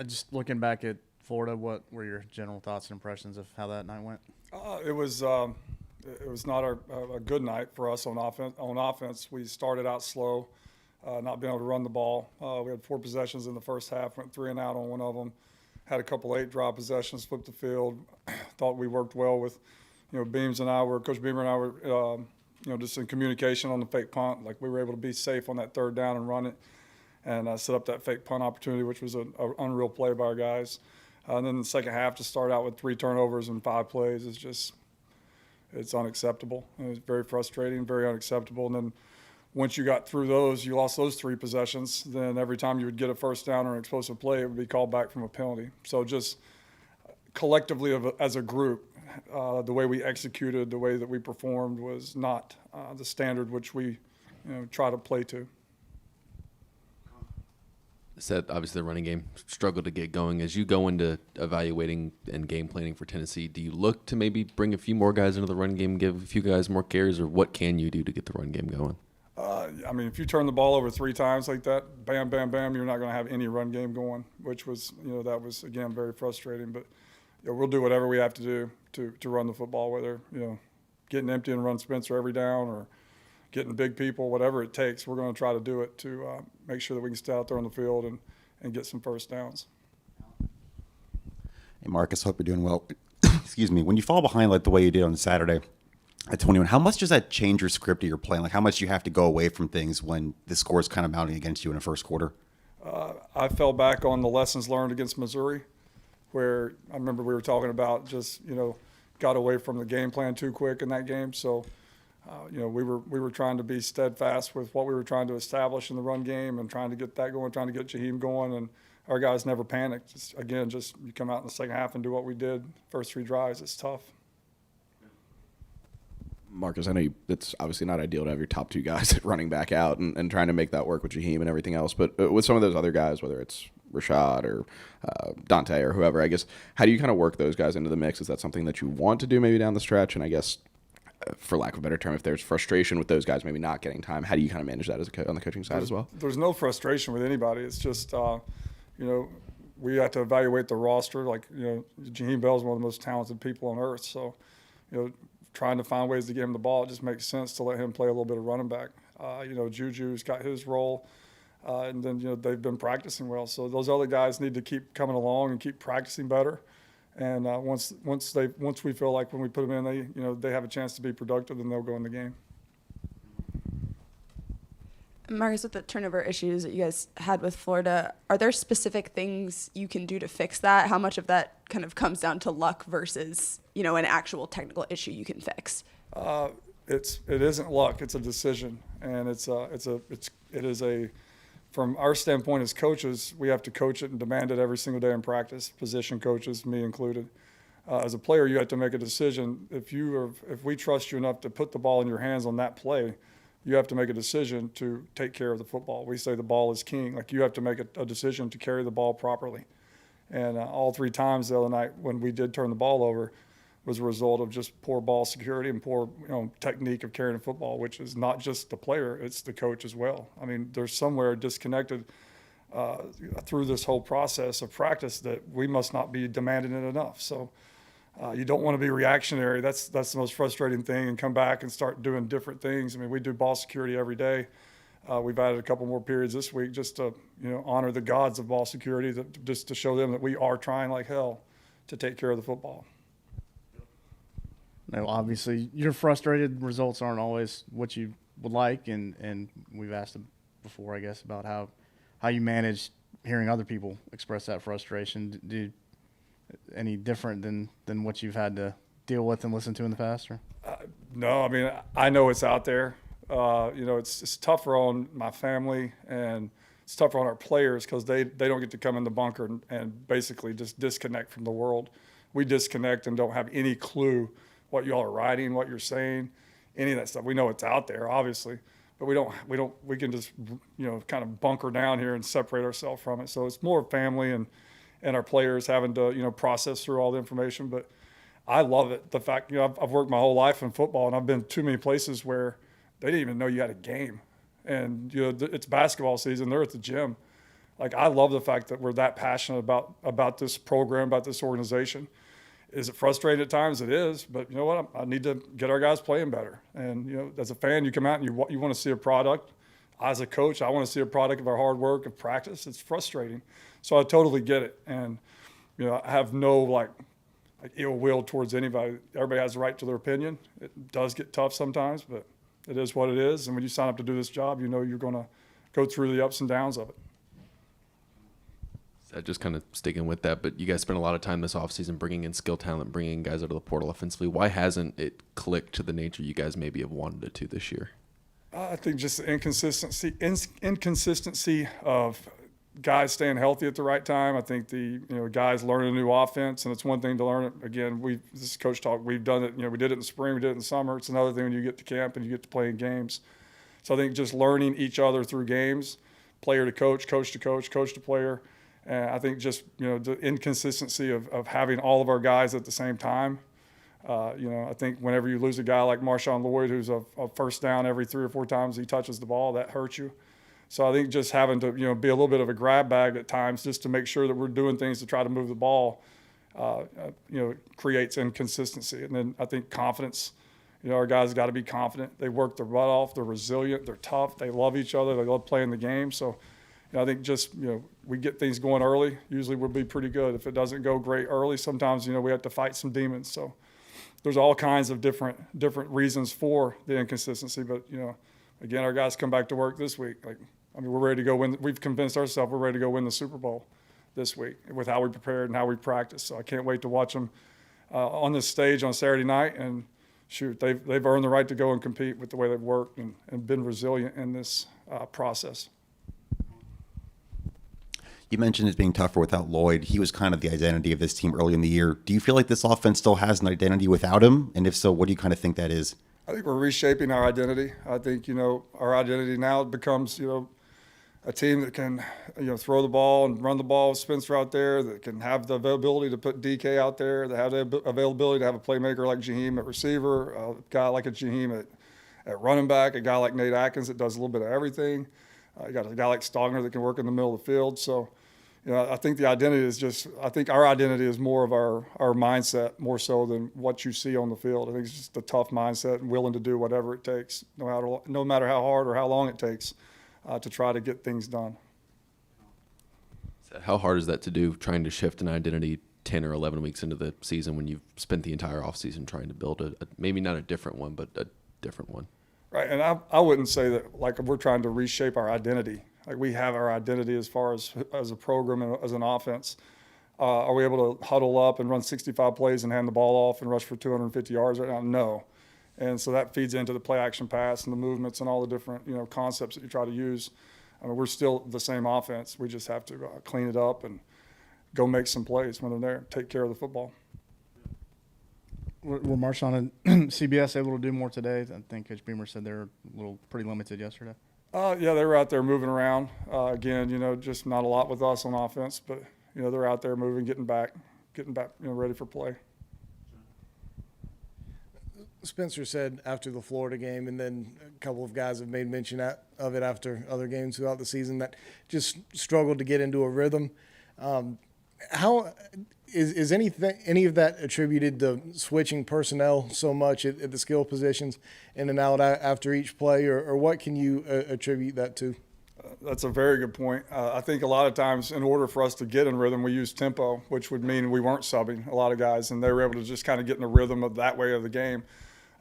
Just looking back at Florida, what were your general thoughts and impressions of how that night went? It was not a good night for us on offense. On offense, we started out slow, not being able to run the ball. We had 4 possessions in the first half, went 3 and out on one of them. Had a couple 8-drop possessions, flipped the field. Thought we worked well with, Coach Beamer and I were, just in communication on the fake punt. Like we were able to be safe on that 3rd down and run it, and set up that fake punt opportunity, which was an unreal play by our guys. And then the second half to start out with 3 turnovers and 5 plays is just, it's unacceptable. It was very frustrating, very unacceptable. And then once you got through those, you lost those 3 possessions, then every time you would get a first down or an explosive play, it would be called back from a penalty. So just collectively as a group, the way we executed, the way that we performed was not the standard which we try to play to. Said obviously the running game struggled to get going. As you go into evaluating and game planning for Tennessee, do you look to maybe bring a few more guys into the run game, give a few guys more carries, or what can you do to get the run game going? If you turn the ball over 3 times like that, bam, bam, bam, you're not going to have any run game going, which was, that was, again, very frustrating. But we'll do whatever we have to do to run the football, whether, getting empty and run Spencer every down or getting big people, whatever it takes. We're going to try to do it to make sure that we can stay out there on the field and get some first downs. Hey, Marcus, hope you're doing well. Excuse me. When you fall behind like the way you did on Saturday at 21, how much does that change your script of your playing? Like how much do you have to go away from things when the score is kind of mounting against you in the first quarter? I fell back on the lessons learned against Missouri, where I remember we were talking about just, got away from the game plan too quick in that game. So, we were trying to be steadfast with what we were trying to establish in the run game and trying to get that going, trying to get Jaheim going, and our guys never panicked. Just you come out in the second half and do what we did. First 3 drives, it's tough. Marcus, I know it's obviously not ideal to have your top 2 guys at running back out and trying to make that work with Jaheim and everything else, but with some of those other guys, whether it's Rashad or Dante or whoever, I guess, how do you kind of work those guys into the mix? Is that something that you want to do maybe down the stretch? And I guess, for lack of a better term, if there's frustration with those guys maybe not getting time, how do you kind of manage that on the coaching side as well? There's no frustration with anybody. It's just, we have to evaluate the roster. Like, Jaheim Bell's one of the most talented people on earth. So, trying to find ways to get him the ball, it just makes sense to let him play a little bit of running back. Juju's got his role. And then, they've been practicing well. So those other guys need to keep coming along and keep practicing better. And once we feel like when we put them in, they have a chance to be productive, then they'll go in the game. Marcus, with the turnover issues that you guys had with Florida, are there specific things you can do to fix that? How much of that kind of comes down to luck versus, an actual technical issue you can fix? It isn't luck. It's a decision, and from our standpoint as coaches, we have to coach it and demand it every single day in practice. Position coaches, me included. As a player, you have to make a decision. If we trust you enough to put the ball in your hands on that play, you have to make a decision to take care of the football. We say the ball is king. Like, you have to make a decision to carry the ball properly. And all 3 times the other night when we did turn the ball over was a result of just poor ball security and poor technique of carrying the football, which is not just the player, it's the coach as well. I mean, there's somewhere disconnected through this whole process of practice that we must not be demanding it enough. So you don't want to be reactionary. That's the most frustrating thing, and come back and start doing different things. I mean, we do ball security every day. We've added a couple more periods this week just to honor the gods of ball security, just to show them that we are trying like hell to take care of the football. Now, obviously, you're frustrated. Results aren't always what you would like, and we've asked before, I guess, about how you manage hearing other people express that frustration. Any different than what you've had to deal with and listen to in the past? Or? No, I mean, I know it's out there. It's tougher on my family, and it's tougher on our players because they don't get to come in the bunker and basically just disconnect from the world. We disconnect and don't have any clue what y'all are writing, what you're saying, any of that stuff. We know it's out there, obviously, but we can just, kind of bunker down here and separate ourselves from it. So it's more family and our players having to, process through all the information. But I love it. The fact, I've worked my whole life in football, and I've been too many places where they didn't even know you had a game. And, it's basketball season. They're at the gym. Like, I love the fact that we're that passionate about this program, about this organization. Is it frustrating at times? It is, but you know what? I need to get our guys playing better. And, you know, as a fan, you come out and you want to see a product. As a coach, I want to see a product of our hard work, of practice. It's frustrating. So I totally get it. And, you know, I have no, like ill will towards anybody. Everybody has the right to their opinion. It does get tough sometimes, but it is what it is. And when you sign up to do this job, you know you're going to go through the ups and downs of it. Just kind of sticking with that, but you guys spent a lot of time this offseason bringing in skill talent, bringing in guys out of the portal offensively. Why hasn't it clicked to the nature you guys maybe have wanted it to this year? I think just the inconsistency of guys staying healthy at the right time. I think guys learning a new offense, and it's one thing to learn it. Again, this is coach talk. We've done it. You know, we did it in the spring, we did it in the summer. It's another thing when you get to camp and you get to play in games. So I think just learning each other through games, player to coach, coach to coach, coach to player. And I think just, you know, the inconsistency of having all of our guys at the same time. You know, I think whenever you lose a guy like Marshawn Lloyd, who's a first down every 3 or 4 times he touches the ball, that hurts you. So I think just having to, you know, be a little bit of a grab bag at times just to make sure that we're doing things to try to move the ball, you know, creates inconsistency. And then I think confidence. You know, our guys got to be confident. They work their butt off. They're resilient. They're tough. They love each other. They love playing the game. So, you know, I think just, you know, we get things going early. Usually we'll be pretty good. If it doesn't go great early, sometimes, you know, we have to fight some demons. So there's all kinds of different reasons for the inconsistency. But, you know, again, our guys come back to work this week. Like, I mean, we're ready to go win. We've convinced ourselves we're ready to go win the Super Bowl this week with how we prepared and how we practiced. So I can't wait to watch them on this stage on Saturday night. And shoot, they've earned the right to go and compete with the way they've worked and been resilient in this process. You mentioned it being tougher without Lloyd. He was kind of the identity of this team early in the year. Do you feel like this offense still has an identity without him? And if so, what do you kind of think that is? I think we're reshaping our identity. I think, you know, our identity now becomes, you know, a team that can, you know, throw the ball and run the ball with Spencer out there, that can have the availability to put DK out there, that have the availability to have a playmaker like Jaheim at receiver, a guy like a Jaheim at running back, a guy like Nate Atkins that does a little bit of everything. You got a guy like Stogner that can work in the middle of the field. So, you know, I think the identity is just, I think our identity is more of our mindset more so than what you see on the field. I think it's just a tough mindset and willing to do whatever it takes, no matter how hard or how long it takes to try to get things done. How hard is that to do, trying to shift an identity 10 or 11 weeks into the season when you've spent the entire offseason trying to build a maybe not a different one, but a different one? Right, and I wouldn't say that like we're trying to reshape our identity. Like we have our identity as far as a program and as an offense. Are we able to huddle up and run 65 plays and hand the ball off and rush for 250 yards right now? No. And so that feeds into the play action pass and the movements and all the different, you know, concepts that you try to use. I mean, we're still the same offense. We just have to clean it up and go make some plays when they're there, take care of the football. Were Marshawn and CBS able to do more today? I think Coach Beamer said they were pretty limited yesterday. Yeah, they were out there moving around. Again, you know, just not a lot with us on offense, but, you know, they're out there moving, getting back, you know, ready for play. Spencer said after the Florida game, and then a couple of guys have made mention of it after other games throughout the season, that just struggled to get into a rhythm. How is any of that attributed to switching personnel so much at the skill positions in and out after each play, or what can you attribute that to? That's a very good point. I think a lot of times in order for us to get in rhythm, we use tempo, which would mean we weren't subbing a lot of guys, and they were able to just kind of get in the rhythm of that way of the game.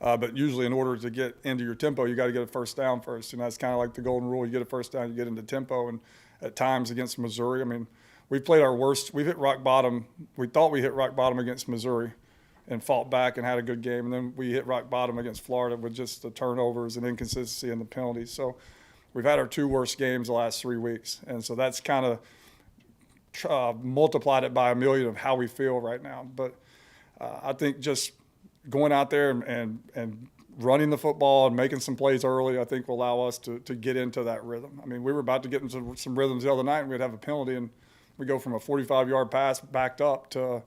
But usually in order to get into your tempo, you got to get a first down first. And that's kind of like the golden rule. You get a first down, you get into tempo. And at times against Missouri, I mean, we played our worst. We've hit rock bottom. We thought we hit rock bottom against Missouri and fought back and had a good game. And then we hit rock bottom against Florida with just the turnovers and inconsistency and the penalties. So we've had our 2 worst games the last 3 weeks. And so that's kind of multiplied it by a million of how we feel right now. But I think just going out there and running the football and making some plays early, I think will allow us to get into that rhythm. I mean, we were about to get into some rhythms the other night, and we'd have a penalty, and we go from a 45-yard pass backed up to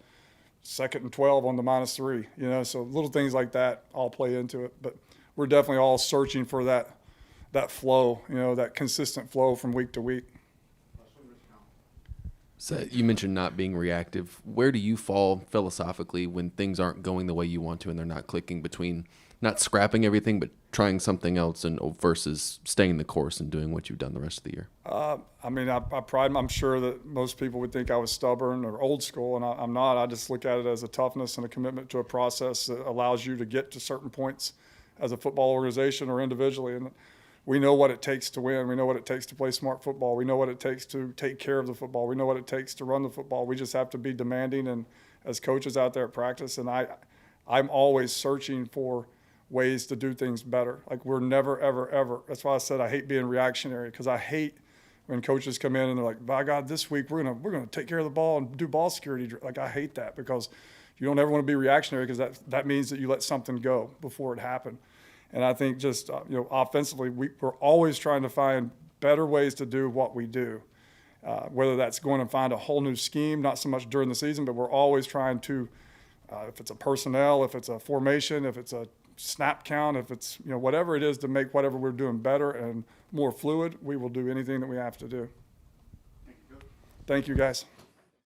2nd and 12 on the -3. You know, so little things like that all play into it. But we're definitely all searching for that flow, you know, that consistent flow from week to week. So you mentioned not being reactive. Where do you fall philosophically when things aren't going the way you want to and they're not clicking, between not scrapping everything but trying something else and versus staying the course and doing what you've done the rest of the year? I mean, I pride. I'm sure that most people would think I was stubborn or old school, and I'm not. I just look at it as a toughness and a commitment to a process that allows you to get to certain points as a football organization or individually. And we know what it takes to win. We know what it takes to play smart football. We know what it takes to take care of the football. We know what it takes to run the football. We just have to be demanding, and as coaches out there at practice. And I'm always searching for ways to do things better. Like, we're never, ever, ever. That's why I said I hate being reactionary, because I hate when coaches come in and they're like, by God, this week we're gonna take care of the ball and do ball security. Like, I hate that, because you don't ever want to be reactionary, because that means that you let something go before it happened. And I think just offensively, we're always trying to find better ways to do what we do, whether that's going and find a whole new scheme, not so much during the season, but we're always trying to, if it's a personnel, if it's a formation, if it's a snap count, if it's whatever it is, to make whatever we're doing better and more fluid, we will do anything that we have to do. Thank you, guys.